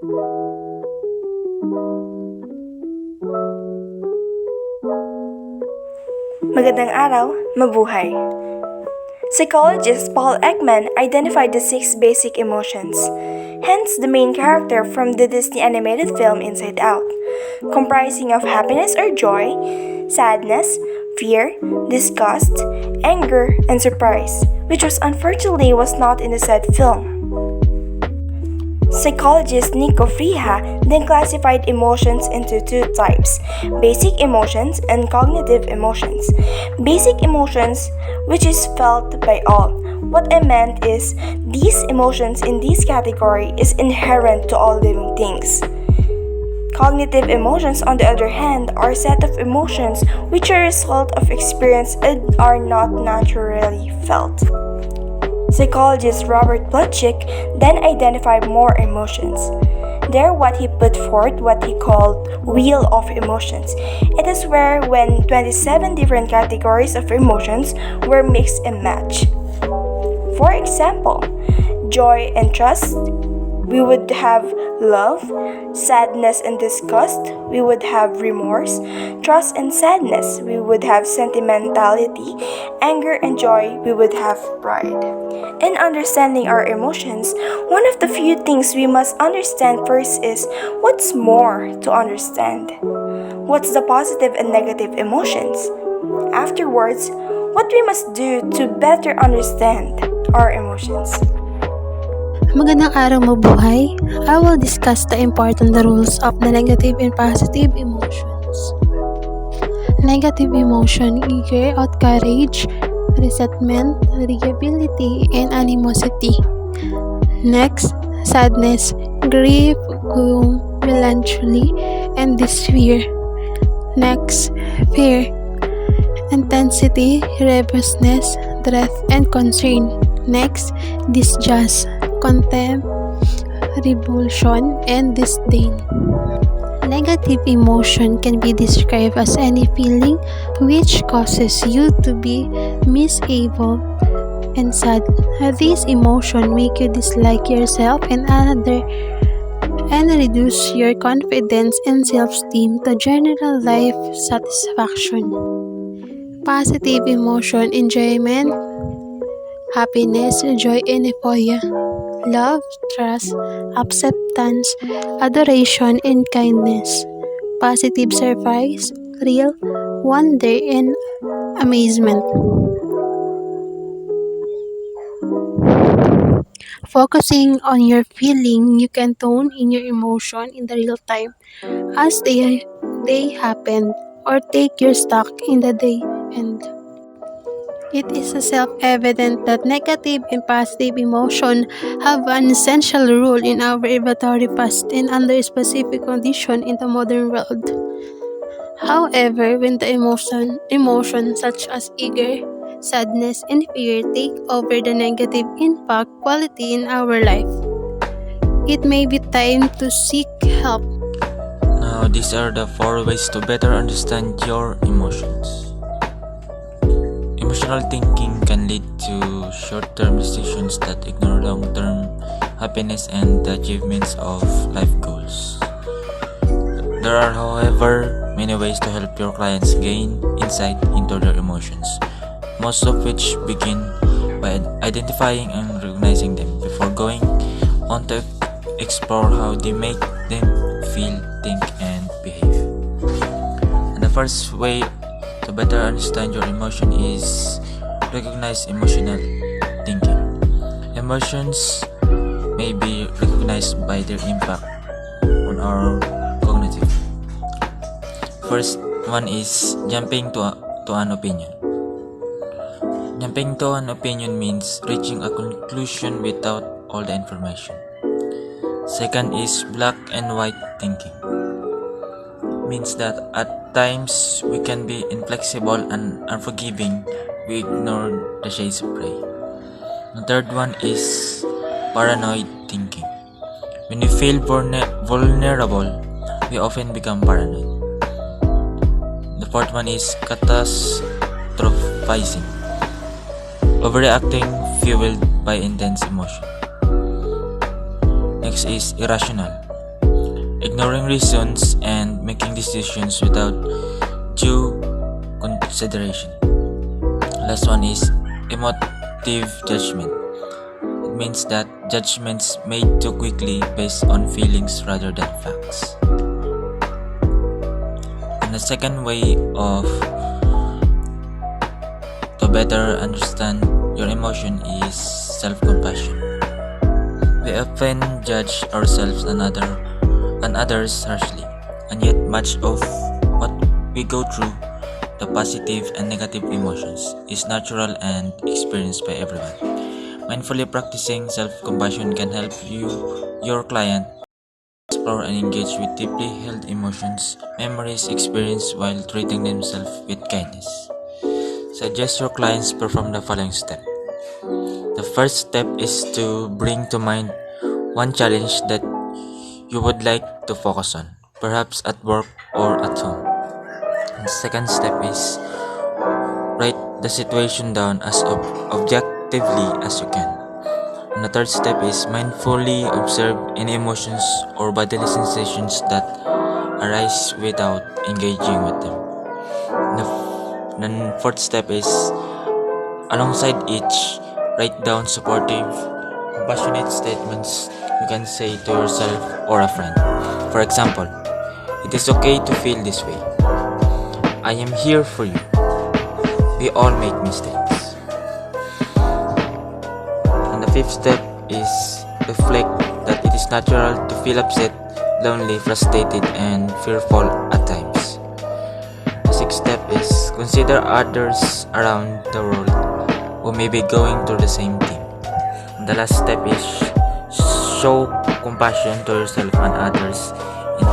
Magandang araw, mabuhay! Psychologist Paul Ekman identified the 6 basic emotions, hence the main character from the Disney animated film Inside Out, comprising of happiness or joy, sadness, fear, disgust, anger, and surprise, which unfortunately was not in the said film. Psychologist Nico Friha then classified emotions into 2 types, basic emotions and cognitive emotions. Basic emotions, which is felt by all. What I meant is, these emotions in this category is inherent to all living things. Cognitive emotions, on the other hand, are a set of emotions which are a result of experience and are not naturally felt. Psychologist Robert Plutchik then identified more emotions. There, what he put forth what he called wheel of emotions. It is where when 27 different categories of emotions were mixed and matched. For example, joy and trust, we would have love, sadness and disgust, we would have remorse, trust and sadness, we would have sentimentality, anger and joy, we would have pride. In understanding our emotions, one of the few things we must understand first is what's more to understand. What's the positive and negative emotions? Afterwards, what we must do to better understand our emotions. Magandang araw, mabuhay! I will discuss the important rules of the negative and positive emotions. Negative emotion, anger or courage, resentment, irritability, and animosity. Next, sadness, grief, gloom, melancholy, and despair. Next, fear, intensity, restlessness, dread, and concern. Next, disgust, contempt, revulsion, and disdain. Negative emotion can be described as any feeling which causes you to be miserable and sad. These emotions make you dislike yourself and other and reduce your confidence and self-esteem to general life satisfaction. Positive emotion, enjoyment, happiness, joy, and euphoria. Love, trust, acceptance, adoration, and kindness. Positive surprise, thrill, wonder, and amazement. Focusing on your feeling, you can tone in your emotion in the real time as they happen, or take your stock in the day end. It is self-evident that negative and positive emotion have an essential role in our evolutionary past and under specific conditions in the modern world. However, when the emotions such as anger, sadness, and fear take over the negative impact quality in our life, it may be time to seek help. Now, these are the 4 ways to better understand your emotions. Emotional thinking can lead to short-term decisions that ignore long-term happiness and the achievements of life goals. There are, however, many ways to help your clients gain insight into their emotions, most of which begin by identifying and recognizing them before going on to explore how they make them feel, think, and behave. And the first way to better understand your emotion is recognize emotional thinking. Emotions may be recognized by their impact on our cognitive. First one is jumping to an opinion. Jumping to an opinion means reaching a conclusion without all the information. Second is black and white thinking. Means that at times we can be inflexible and unforgiving, we ignore the shades of gray. The third one is paranoid thinking. When we feel vulnerable, we often become paranoid. The fourth one is catastrophizing. Overreacting fueled by intense emotion. Next is irrational. ignoring reasons, and making decisions without due consideration. Last one is emotive judgment. It means that judgments made too quickly based on feelings rather than facts. And the second way of to better understand your emotion is self-compassion. We often judge ourselves and others harshly, and yet much of what we go through, the positive and negative emotions, is natural and experienced by everyone. Mindfully practicing self-compassion can help your client, explore and engage with deeply held emotions, memories, experienced while treating themselves with kindness. Suggest your clients perform the following step. The first step is to bring to mind one challenge that you would like to focus on, perhaps at work or at home. And the second step is write the situation down as objectively as you can. And the third step is mindfully observe any emotions or bodily sensations that arise without engaging with them. The fourth step is, alongside each, write down supportive, compassionate statements you can say to yourself or a friend. For example, it is okay to feel this way. I am here for you. We all make mistakes. And the fifth step is reflect that it is natural to feel upset, lonely, frustrated, and fearful at times. The sixth step is consider others around the world who may be going through the same thing. And the last step is show compassion to yourself and others in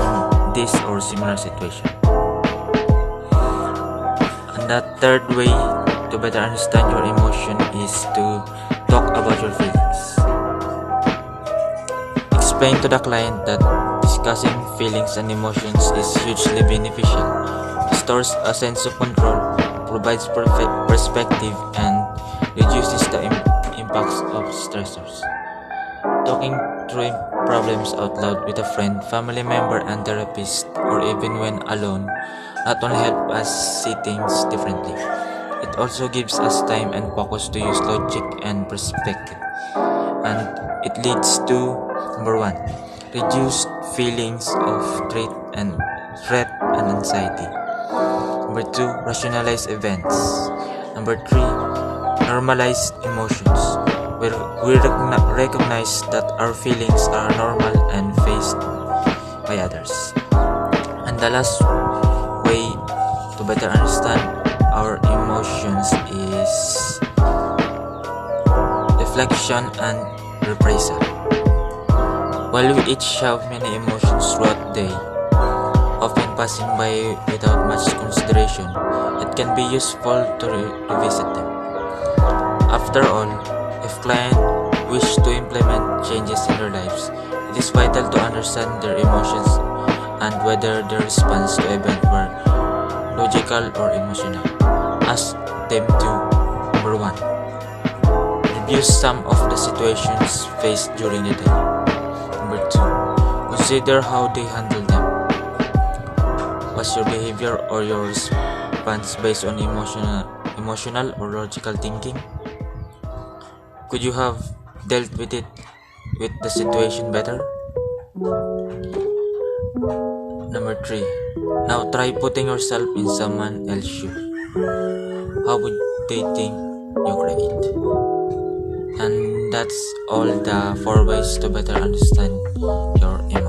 this or similar situation. And the third way to better understand your emotion is to talk about your feelings. Explain to the client that discussing feelings and emotions is hugely beneficial, restores a sense of control, provides perspective, and reduces the impacts of stressors. Talking through problems out loud with a friend, family member, and therapist, or even when alone, not only help us see things differently, it also gives us time and focus to use logic and perspective. And it leads to number 1, reduced feelings of threat and anxiety. Number 2, rationalize events. Number 3, normalize emotions, where we recognize that our feelings are normal and faced by others. And the last way to better understand our emotions is reflection and reprisal. While we each have many emotions throughout the day, often passing by without much consideration, it can be useful to revisit them. After all, if clients wish to implement changes in their lives, it is vital to understand their emotions and whether their response to events were logical or emotional. Ask them to, number 1, review some of the situations faced during the day. Number 2, consider how they handle them. Was your behavior or your response based on emotional or logical thinking? Could you have dealt with the situation better? Number 3, now try putting yourself in someone else's shoes. How would they think you create? And that's all the 4 ways to better understand your emotions.